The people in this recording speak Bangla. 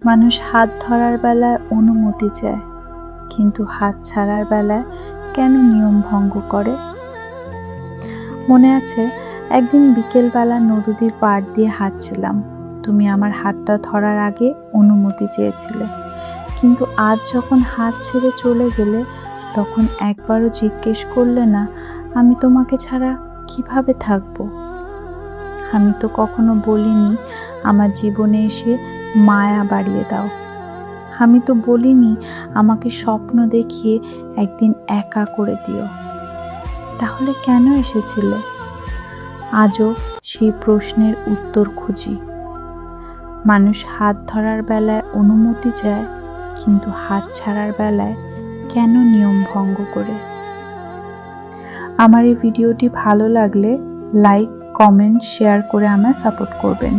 মানুষ হাত ধরার বেলায় অনুমতি চায়, কিন্তু হাত ছাড়ার বেলায় কেন নিয়ম ভঙ্গ করে? মনে আছে, একদিন বিকেলবেলা নদীর পাড় দিয়ে হাঁটছিলাম। তুমি আমার হাতটা ধরার আগে অনুমতি চেয়েছিলে, কিন্তু আজ যখন হাত ছেড়ে চলে গেলে তখন একবারও জিজ্ঞেস করলে না আমি তোমাকে ছাড়া কিভাবে থাকবো। আমি তো কখনো বলিনি আমার জীবনে এসে মায়া বাড়িয়ে দাও। আমি তো বলিনি আমাকে স্বপ্ন দেখিয়ে একদিন একা করে দিও। তাহলে কেন এসেছিলে? আজও সেই প্রশ্নের উত্তর খুঁজি। মানুষ হাত ধরার বেলায় অনুমতি চায়, কিন্তু হাত ছাড়ার বেলায় কেন নিয়ম ভঙ্গ করে? আমার এই ভিডিওটি ভালো লাগলে লাইক, কমেন্ট, শেয়ার করে আমায় সাপোর্ট করবেন।